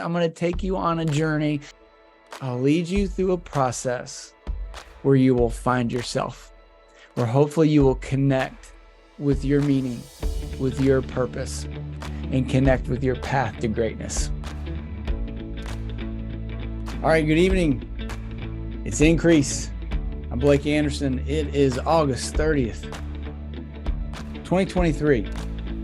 I'm going to take you on a journey. I'll lead you through a process where you will find yourself, where hopefully you will connect with your meaning, with your purpose, and connect with your path to greatness. All right, good evening. It's Increase. I'm Blake Anderson. It is August 30th, 2023.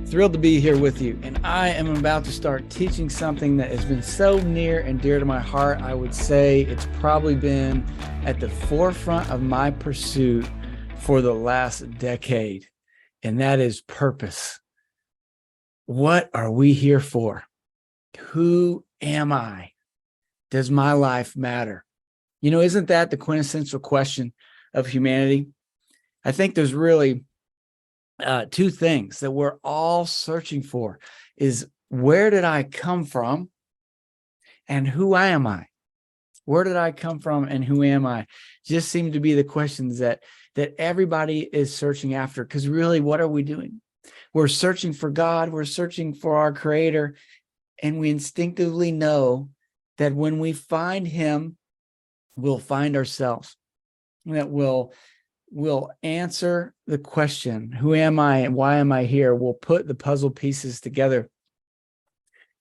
Thrilled to be here with you. And I am about to start teaching something that has been so near and dear to my heart. I would say it's probably been at the forefront of my pursuit for the last decade. And that is purpose. What are we here for? Who am I? Does my life matter? You know, isn't that the quintessential question of humanity? I think there's really two things that we're all searching for is where did I come from and who am I? Where did I come from and who am I? Just seem to be the questions that everybody is searching after, because really, what are we doing? We're searching for God. We're searching for our Creator. And we instinctively know that when we find Him, we'll find ourselves. That we'll answer the question, who am I and why am I here? We'll put the puzzle pieces together.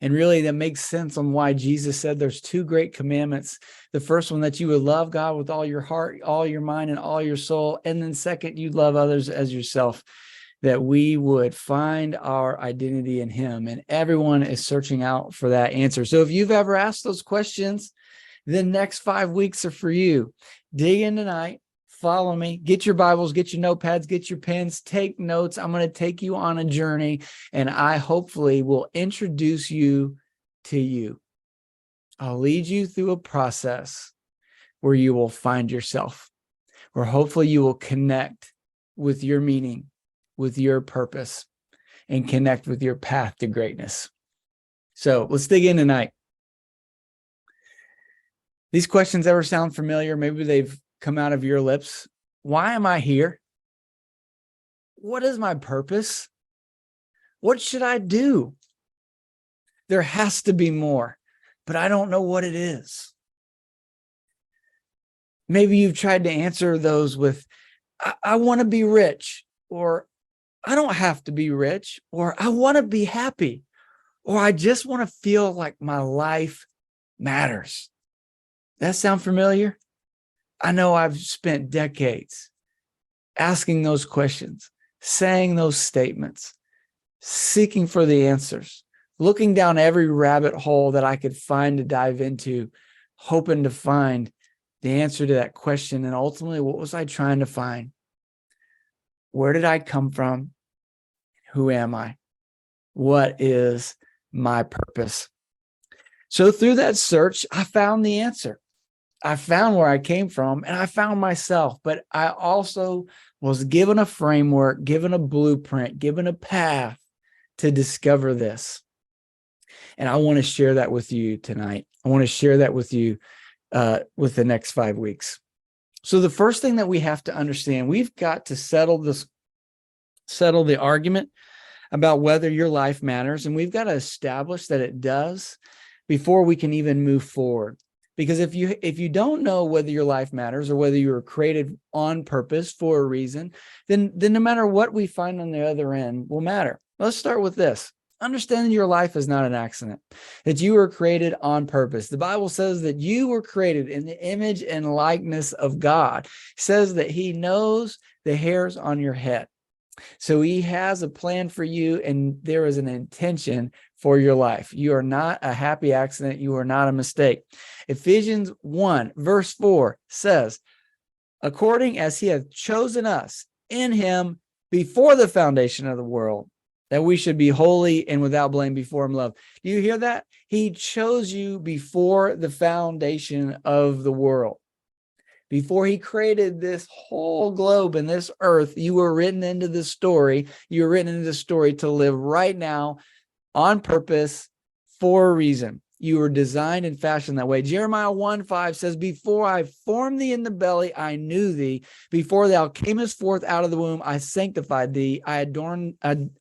And really that makes sense on why Jesus said there's two great commandments. The first one, that you would love God with all your heart, all your mind, and all your soul. And then second, you love others as yourself, that we would find our identity in Him. And everyone is searching out for that answer. So if you've ever asked those questions, the next 5 weeks are for you. Dig in tonight. Follow me, get your Bibles, get your notepads, get your pens, take notes. I'm going to take you on a journey, and I hopefully will introduce you to you. I'll lead you through a process where you will find yourself, where hopefully you will connect with your meaning, with your purpose, and connect with your path to greatness. So let's dig in tonight. These questions ever sound familiar? Maybe they've come out of your lips. Why am I here? What is my purpose? What should I do? There has to be more, but I don't know what it is. Maybe you've tried to answer those with, I want to be rich, or I don't have to be rich, or I want to be happy, or I just want to feel like my life matters. That sound familiar? I know I've spent decades asking those questions, saying those statements, seeking for the answers, looking down every rabbit hole that I could find to dive into, hoping to find the answer to that question. And ultimately, what was I trying to find? Where did I come from? Who am I? What is my purpose? So through that search, I found the answer. I found where I came from, and I found myself, but I also was given a framework, given a blueprint, given a path to discover this. And I want to share that with you tonight. I want to share that with you with the next 5 weeks. So the first thing that we have to understand, we've got to settle the argument about whether your life matters, and we've got to establish that it does before we can even move forward. Because if you don't know whether your life matters or whether you were created on purpose for a reason, then no matter what we find on the other end will matter. Let's start with this. Understanding your life is not an accident, that you were created on purpose. The Bible says that you were created in the image and likeness of God. It says that He knows the hairs on your head. So He has a plan for you, and there is an intention for your life. You are not a happy accident. You are not a mistake. Ephesians 1 verse 4 says, according as He hath chosen us in Him before the foundation of the world, that we should be holy and without blame before Him loved. Do you hear that? He chose you before the foundation of the world. Before He created this whole globe and this earth, you were written into the story. You were written into the story to live right now on purpose for a reason. You were designed and fashioned that way. Jeremiah 1:5 says, before I formed thee in the belly, I knew thee. Before thou camest forth out of the womb, I sanctified thee. I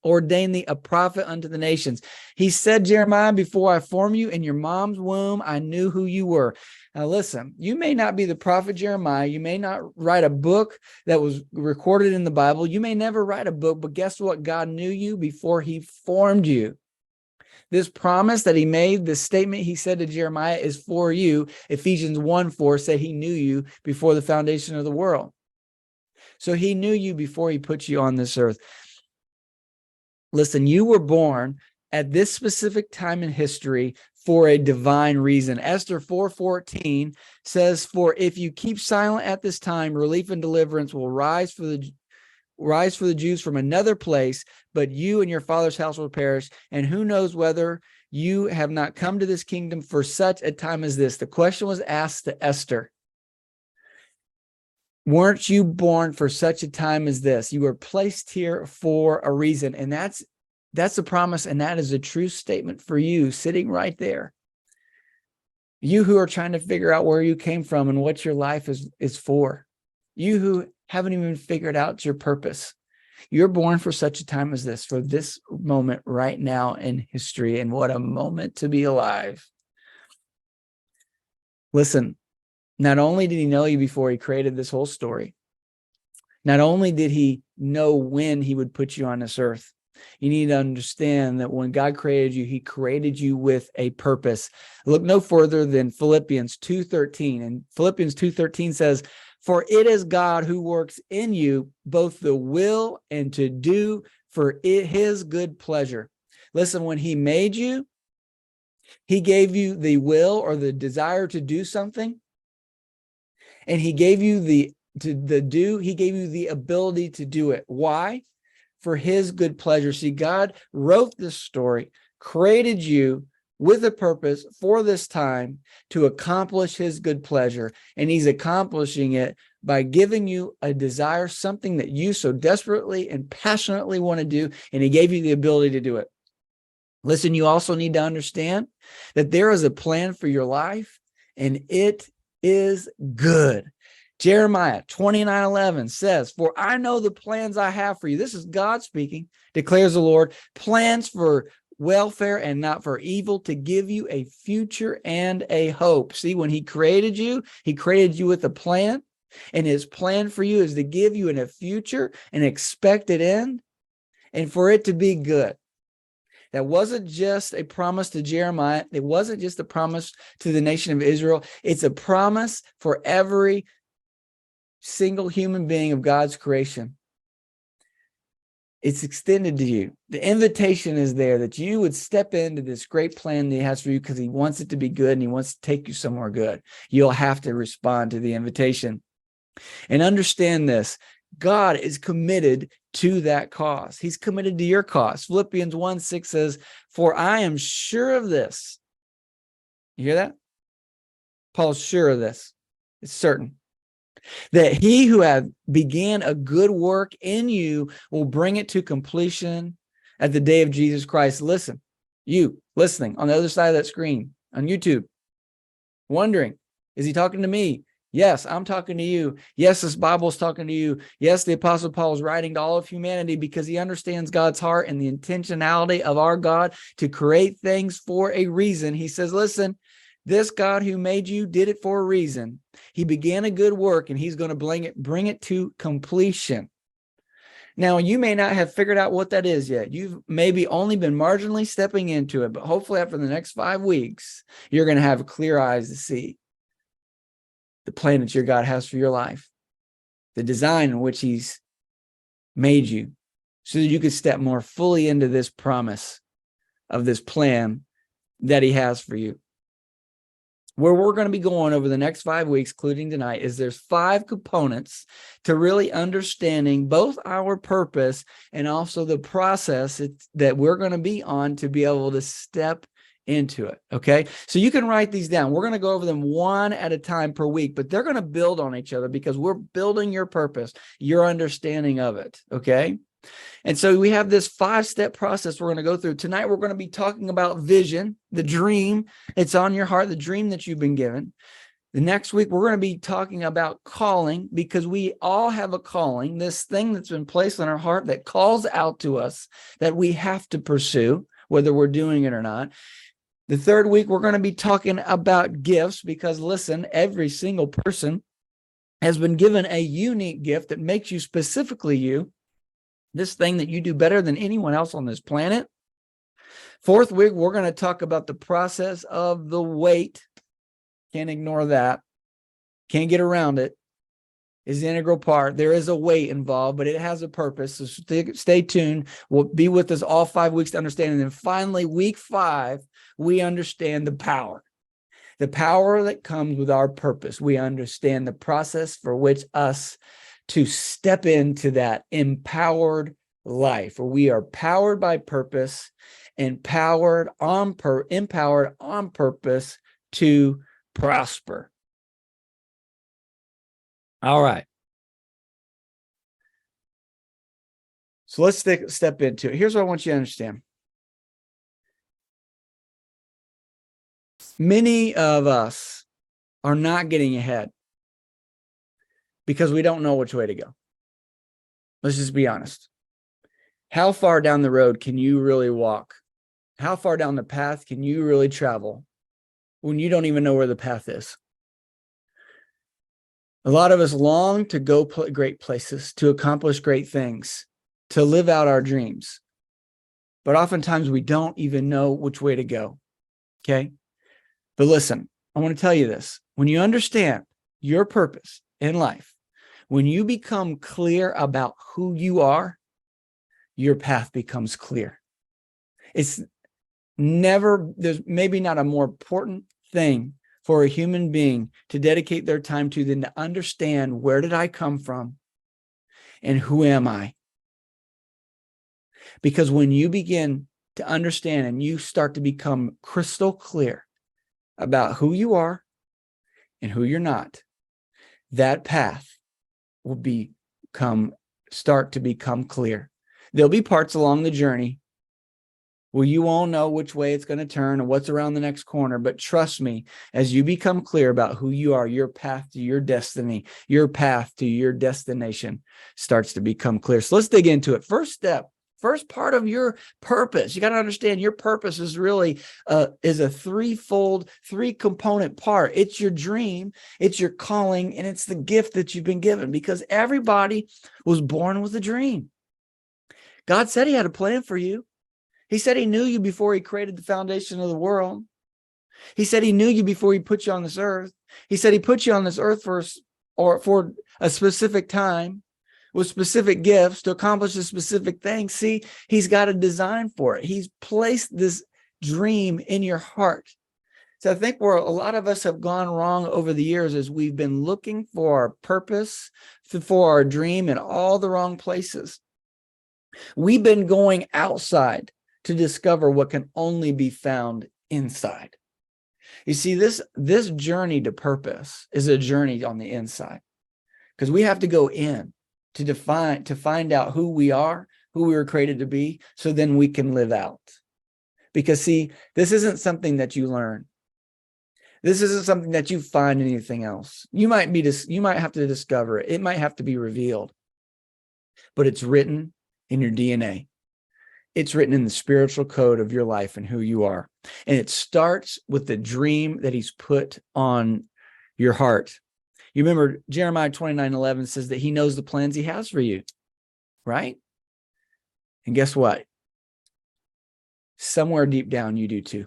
ordained thee a prophet unto the nations. He said, Jeremiah, before I formed you in your mom's womb, I knew who you were. Now listen, you may not be the prophet Jeremiah. You may not write a book that was recorded in the Bible. You may never write a book, but guess what? God knew you before he formed you. This promise that he made, this statement he said to Jeremiah is for you. Ephesians 1:4 said he knew you before the foundation of the world. So he knew you before he put you on this earth. Listen, you were born at this specific time in history for a divine reason. Esther 4:14 says, for if you keep silent at this time, relief and deliverance will rise for the Jews from another place, but you and your father's house will perish. And who knows whether you have not come to this kingdom for such a time as this? The question was asked to Esther. Weren't you born for such a time as this? You were placed here for a reason. And that's a promise. And that is a true statement for you sitting right there. You who are trying to figure out where you came from and what your life is for. You who haven't even figured out your purpose. You're born for such a time as this, for this moment right now in history. And what a moment to be alive. Listen, not only did he know you before he created this whole story, not only did he know when he would put you on this earth, you need to understand that when God created you, he created you with a purpose. Look no further than Philippians 2:13. And Philippians 2:13 says, for it is God who works in you both the will and to do for his good pleasure. Listen, when he made you, he gave you the will or the desire to do something. And he gave you he gave you the ability to do it. Why? For his good pleasure. See, God wrote this story, created you with a purpose for this time to accomplish his good pleasure. And he's accomplishing it by giving you a desire, something that you so desperately and passionately want to do. And he gave you the ability to do it. Listen, you also need to understand that there is a plan for your life and it is good. Jeremiah 29:11 says, for I know the plans I have for you. This is God speaking, declares the Lord, plans for welfare and not for evil, to give you a future and a hope. See, when he created you with a plan, and his plan for you is to give you in a future, an expected end, and for it to be good. That wasn't just a promise to Jeremiah. It wasn't just a promise to the nation of Israel. It's a promise for every single human being of God's creation. It's extended to you. The invitation is there that you would step into this great plan that he has for you because he wants it to be good and he wants to take you somewhere good. You'll have to respond to the invitation. And understand this, God is committed to that cause. He's committed to your cause. Philippians 1:6 says, for I am sure of this. You hear that? Paul's sure of this. It's certain. That he who hath began a good work in you will bring it to completion at the day of Jesus Christ. Listen, you listening on the other side of that screen on YouTube, wondering, is he talking to me? Yes, I'm talking to you. Yes, this Bible is talking to you. Yes, the Apostle Paul is writing to all of humanity because he understands God's heart and the intentionality of our God to create things for a reason. He says, listen, this God who made you did it for a reason. He began a good work and he's going to bring it to completion. Now, you may not have figured out what that is yet. You've maybe only been marginally stepping into it, but hopefully after the next 5 weeks, you're going to have clear eyes to see the plan that your God has for your life, the design in which he's made you so that you could step more fully into this promise of this plan that he has for you. Where we're going to be going over the next 5 weeks, including tonight, is there's 5 components to really understanding both our purpose and also the process that we're going to be on to be able to step into it. Okay. So you can write these down. We're going to go over them one at a time per week, but they're going to build on each other because we're building your purpose, your understanding of it. Okay. And so we have this 5-step process we're going to go through. Tonight, we're going to be talking about vision, the dream. It's on your heart, the dream that you've been given. The next week, we're going to be talking about calling, because we all have a calling, this thing that's been placed on our heart that calls out to us that we have to pursue, whether we're doing it or not. The third week, we're going to be talking about gifts, because listen, every single person has been given a unique gift that makes you specifically you, this thing that you do better than anyone else on this planet. Fourth week, we're going to talk about the process of the wait. Can't ignore that. Can't get around it. Is the integral part. There is a wait involved, but it has a purpose. So stay tuned. We'll be with us all 5 weeks to understand. And then finally, week 5, we understand the power that comes with our purpose. We understand the process for which us to step into that empowered life, where we are powered by purpose, empowered on purpose to prosper. All right. So let's step into it. Here's what I want you to understand. Many of us are not getting ahead because we don't know which way to go. Let's just be honest. How far down the road can you really walk? How far down the path can you really travel when you don't even know where the path is? A lot of us long to go great places, to accomplish great things, to live out our dreams. But oftentimes we don't even know which way to go. Okay? But listen, I want to tell you this. When you understand your purpose in life, when you become clear about who you are, your path becomes clear. There's maybe not a more important thing for a human being to dedicate their time to than to understand, where did I come from and who am I? Because when you begin to understand and you start to become crystal clear about who you are and who you're not, that path will start to become clear. There'll be parts along the journey where you won't know which way it's going to turn or what's around the next corner. But trust me, as you become clear about who you are, your path to your destiny, your path to your destination starts to become clear. So let's dig into it. First step, first part of your purpose. You got to understand your purpose is really is a threefold, 3-component part. It's your dream, it's your calling, and it's the gift that you've been given, because everybody was born with a dream. God said he had a plan for you. He said he knew you before he created the foundation of the world. He said he knew you before he put you on this earth. He said he put you on this earth for a specific time with specific gifts to accomplish a specific thing. See, he's got a design for it. He's placed this dream in your heart. So I think where a lot of us have gone wrong over the years is we've been looking for our purpose, for our dream in all the wrong places. We've been going outside to discover what can only be found inside. You see, this journey to purpose is a journey on the inside, because we have to go in to find out who we are, who we were created to be, so then we can live out. Because see, this isn't something that you learn. This isn't something that you find in anything else. You might have to discover it. It might have to be revealed, but it's written in your DNA. It's written in the spiritual code of your life and who you are. And it starts with the dream that he's put on your heart. You remember Jeremiah 29:11 says that he knows the plans he has for you, right? And guess what? Somewhere deep down, you do too.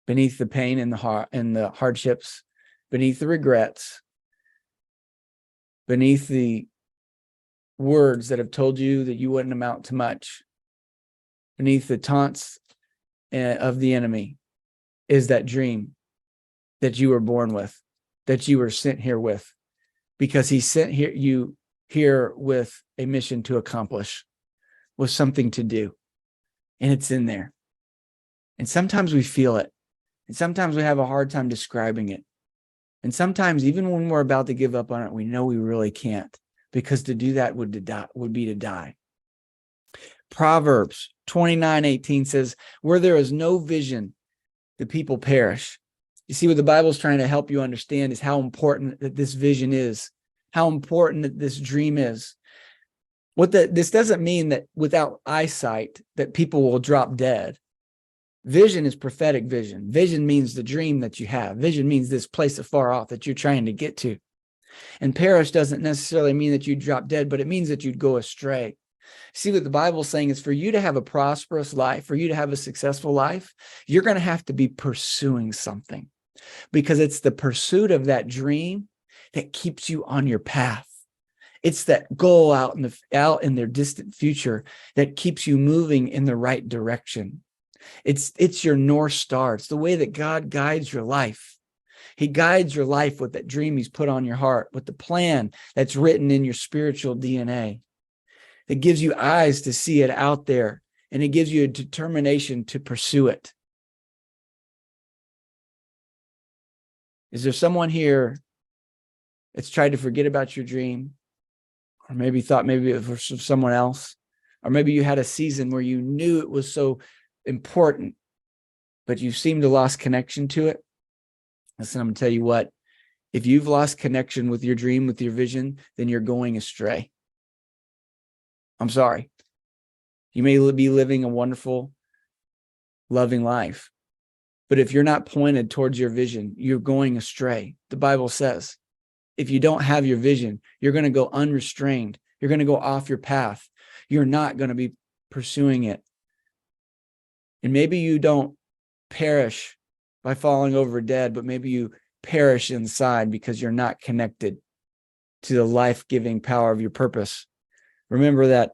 Beneath the pain and the hardships, beneath the regrets, beneath the words that have told you that you wouldn't amount to much, beneath the taunts of the enemy, is that dream that you were born with, that you were sent here with, because he sent you here with a mission to accomplish, with something to do, and it's in there. And sometimes we feel it, and sometimes we have a hard time describing it, and sometimes even when we're about to give up on it, we know we really can't. because to do that would be to die. Proverbs 29:18 says, where there is no vision, the people perish. You see, what the Bible's trying to help you understand is how important that this vision is, how important that this dream is. This doesn't mean that without eyesight that people will drop dead. Vision is prophetic vision. Vision means the dream that you have. Vision means this place afar off that you're trying to get to. And perish doesn't necessarily mean that you drop dead, but it means that you'd go astray. See, what the Bible's saying is for you to have a prosperous life, for you to have a successful life, you're going to have to be pursuing something, because it's the pursuit of that dream that keeps you on your path. It's that goal out in their distant future that keeps you moving in the right direction. It's your North Star. It's the way that God guides your life. He guides your life with that dream he's put on your heart, with the plan that's written in your spiritual DNA. It gives you eyes to see it out there, and it gives you a determination to pursue it. Is there someone here that's tried to forget about your dream? Or maybe thought maybe it was for someone else? Or maybe you had a season where you knew it was so important, but you seemed to lost connection to it? Listen, I'm going to tell you what, if you've lost connection with your dream, with your vision, then you're going astray. I'm sorry. You may be living a wonderful, loving life, but if you're not pointed towards your vision, you're going astray. The Bible says, if you don't have your vision, you're going to go unrestrained. You're going to go off your path. You're not going to be pursuing it. And maybe you don't perish by falling over dead, but maybe you perish inside because you're not connected to the life-giving power of your purpose. Remember that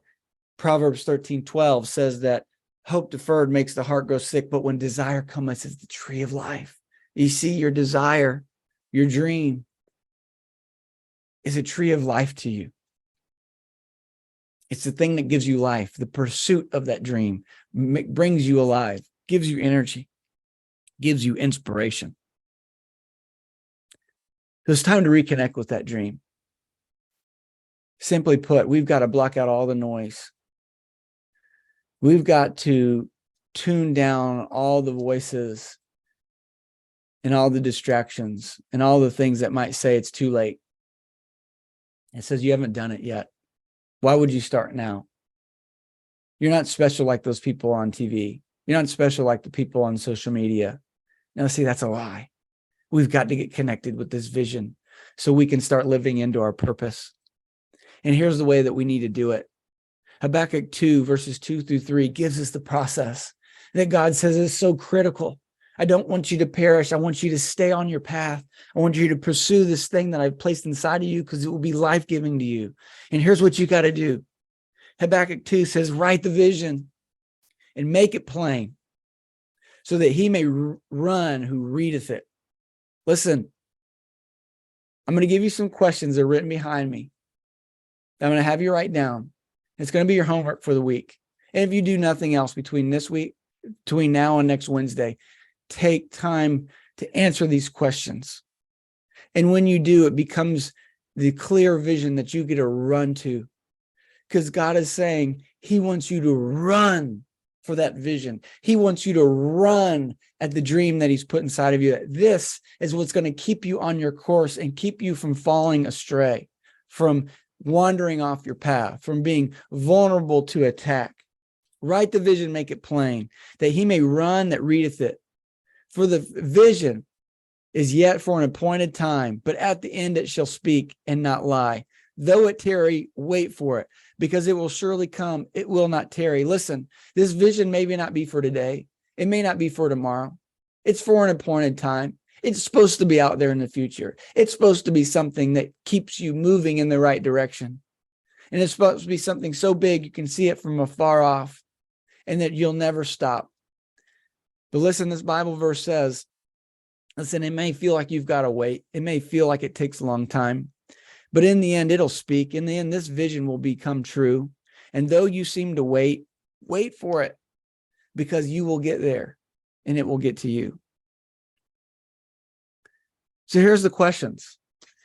Proverbs 13:12 says that hope deferred makes the heart grow sick, but when desire comes, it's the tree of life. You see, your desire, your dream is a tree of life to you. It's the thing that gives you life. The pursuit of that dream brings you alive, gives you energy, gives you inspiration. So it's time to reconnect with that dream. Simply put, we've got to block out all the noise. We've got to tune down all the voices and all the distractions and all the things that might say it's too late. It says you haven't done it yet. Why would you start now? You're not special like those people on TV. You're not special like the people on social media. No, see, that's a lie. We've got to get connected with this vision so we can start living into our purpose. And here's the way that we need to do it. Habakkuk 2, verses 2-3 gives us the process that God says is so critical. I don't want you to perish. I want you to stay on your path. I want you to pursue this thing that I've placed inside of you because it will be life-giving to you. And here's what you got to do. Habakkuk 2 says, write the vision and make it plain so that he may run who readeth it. Listen, I'm going to give you some questions that are written behind me. I'm going to have you write down. It's going to be your homework for the week. And if you do nothing else between now and next Wednesday, take time to answer these questions. And when you do, it becomes the clear vision that you get to run to. Because God is saying he wants you to run for that vision. He wants you to run at the dream that he's put inside of you. This is what's going to keep you on your course and keep you from falling astray, from wandering off your path, from being vulnerable to attack. Write the vision, make it plain, that he may run that readeth it. For the vision is yet for an appointed time, but at the end it shall speak and not lie. Though it tarry, wait for it, because it will surely come. It will not tarry. Listen, this vision maybe not be for today. It may not be for tomorrow. It's for an appointed time. It's supposed to be out there in the future. It's supposed to be something that keeps you moving in the right direction. And it's supposed to be something so big you can see it from afar off and that you'll never stop. But listen, this Bible verse says, listen, it may feel like you've got to wait. It may feel like it takes a long time. But in the end, it'll speak. In the end, this vision will become true. And though you seem to wait for it, because you will get there and it will get to you. So here's the questions.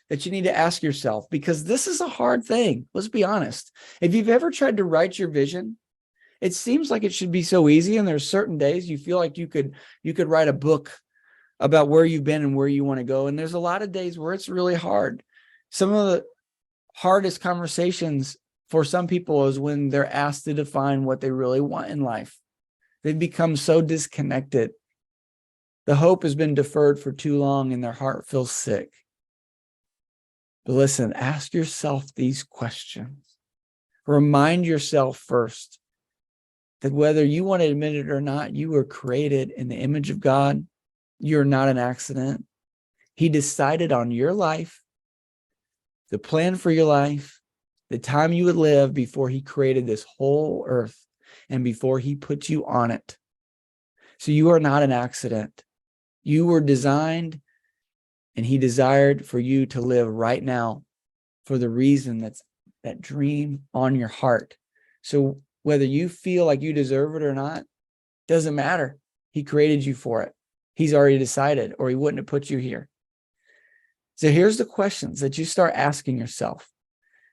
that you need to ask yourself, because this is a hard thing. Let's be honest. If you've ever tried to write your vision, it seems like it should be so easy. And there's certain days you feel like you could write a book about where you've been and where you want to go. And there's a lot of days where it's really hard. Some of the hardest conversations for some people is when they're asked to define what they really want in life. They've become so disconnected. The hope has been deferred for too long and their heart feels sick. But listen, ask yourself these questions. Remind yourself first that whether you want to admit it or not, you were created in the image of God. You're not an accident. He decided on your life, the plan for your life, the time you would live before he created this whole earth and before he put you on it. So you are not an accident. You were designed and he desired for you to live right now for the reason that's that dream on your heart. So whether you feel like you deserve it or not, doesn't matter. He created you for it. He's already decided, or he wouldn't have put you here. So here's the questions that you start asking yourself.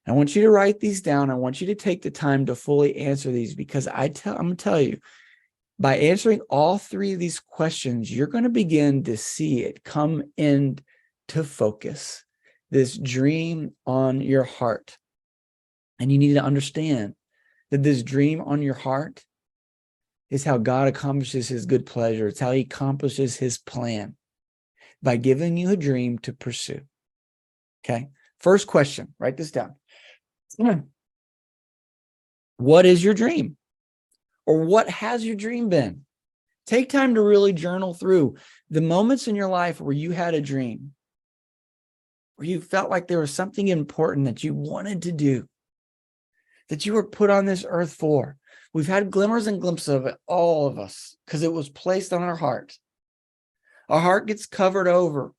I want you to write these down. I want you to take the time to fully answer these, because I'm going to tell you, by answering all three of these questions, you're going to begin to see it come into focus, this dream on your heart. And you need to understand that this dream on your heart is how God accomplishes his good pleasure. It's how he accomplishes his plan, by giving you a dream to pursue. Okay. First question, write this down. What is your dream? Or what has your dream been? Take time to really journal through the moments in your life where you had a dream, where you felt like there was something important that you wanted to do, that you were put on this earth for. We've had glimmers and glimpses of it, all of us, because it was placed on our heart. Our heart gets covered over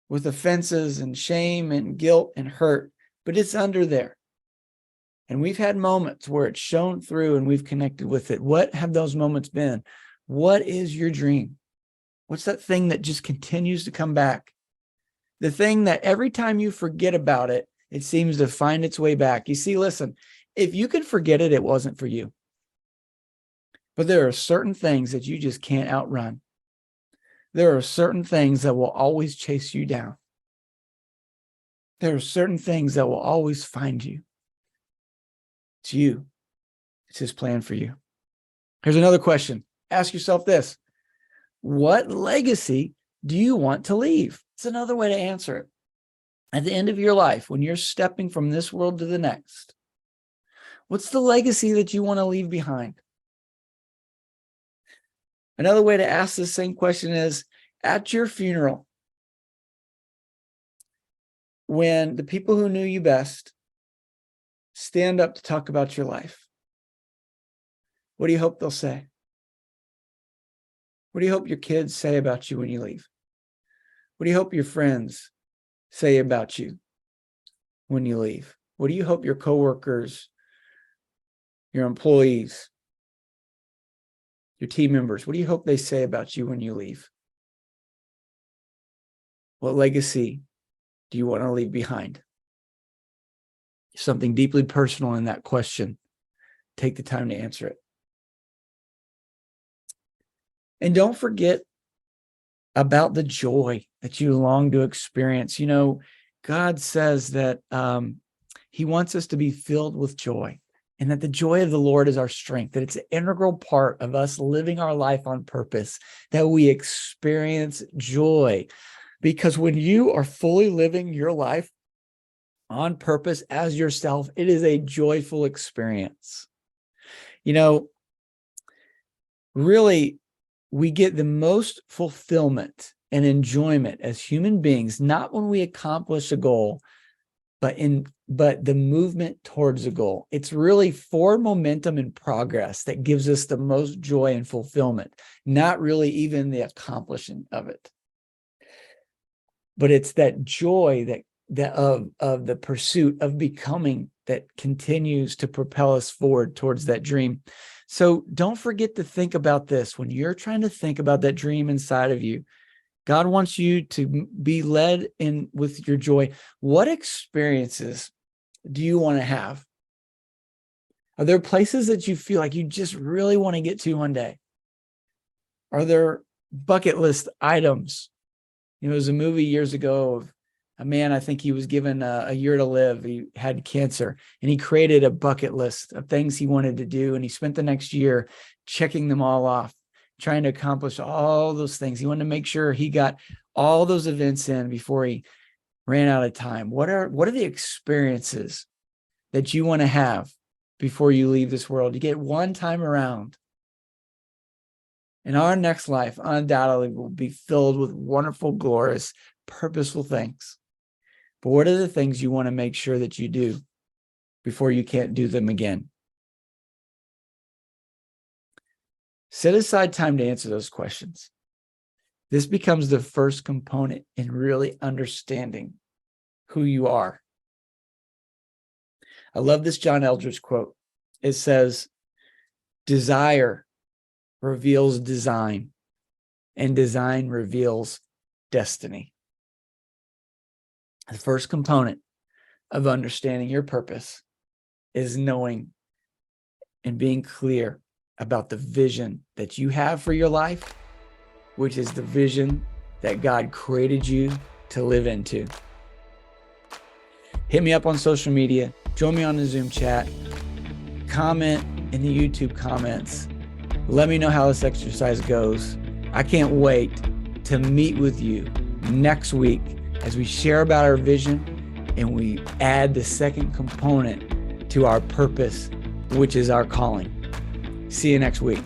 with offenses and shame and guilt and hurt, but it's under there. And we've had moments where it's shown through and we've connected with it. What have those moments been? What is your dream? What's that thing that just continues to come back? The thing that every time you forget about it, it seems to find its way back. You see, listen, if you could forget it, it wasn't for you. But there are certain things that you just can't outrun. There are certain things that will always chase you down. There are certain things that will always find you. It's you. It's his plan for you. Here's another question. Ask yourself this. What legacy do you want to leave? It's another way to answer it. At the end of your life, when you're stepping from this world to the next, what's the legacy that you want to leave behind? Another way to ask the same question is, at your funeral, when the people who knew you best stand up to talk about your life, what do you hope they'll say? What do you hope your kids say about you when you leave? What do you hope your friends say about you when you leave? What do you hope your coworkers, your employees, your team members, what do you hope they say about you when you leave? What legacy do you want to leave behind? Something deeply personal in that question. Take the time to answer it. And don't forget about the joy that you long to experience. You know, God says that he wants us to be filled with joy, and that the joy of the Lord is our strength, that it's an integral part of us living our life on purpose, that we experience joy. Because when you are fully living your life on purpose as yourself, it is a joyful experience. You know, really, we get the most fulfillment and enjoyment as human beings, not when we accomplish a goal, but the movement towards a goal. It's really for momentum and progress that gives us the most joy and fulfillment, not really even the accomplishing of it. But it's that joy that of the pursuit of becoming that continues to propel us forward towards that dream. So don't forget to think about this when you're trying to think about that dream inside of you. God wants you to be led in with your joy. What experiences do you want to have? Are there places that you feel like you just really want to get to one day? Are there bucket list items? There was a movie years ago of a man, I think he was given a year to live. He had cancer, and he created a bucket list of things he wanted to do. And he spent the next year checking them all off, trying to accomplish all those things. He wanted to make sure he got all those events in before he ran out of time. What are the experiences that you want to have before you leave this world? You get one time around. And our next life undoubtedly will be filled with wonderful, glorious, purposeful things. But what are the things you want to make sure that you do before you can't do them again? Set aside time to answer those questions. This becomes the first component in really understanding who you are. I love this John Eldredge quote. It says, desire reveals design, and design reveals destiny. The first component of understanding your purpose is knowing and being clear about the vision that you have for your life, which is the vision that God created you to live into. Hit me up on social media, join me on the Zoom chat, comment in the YouTube comments. Let me know how this exercise goes. I can't wait to meet with you next week as we share about our vision and we add the second component to our purpose, which is our calling. See you next week.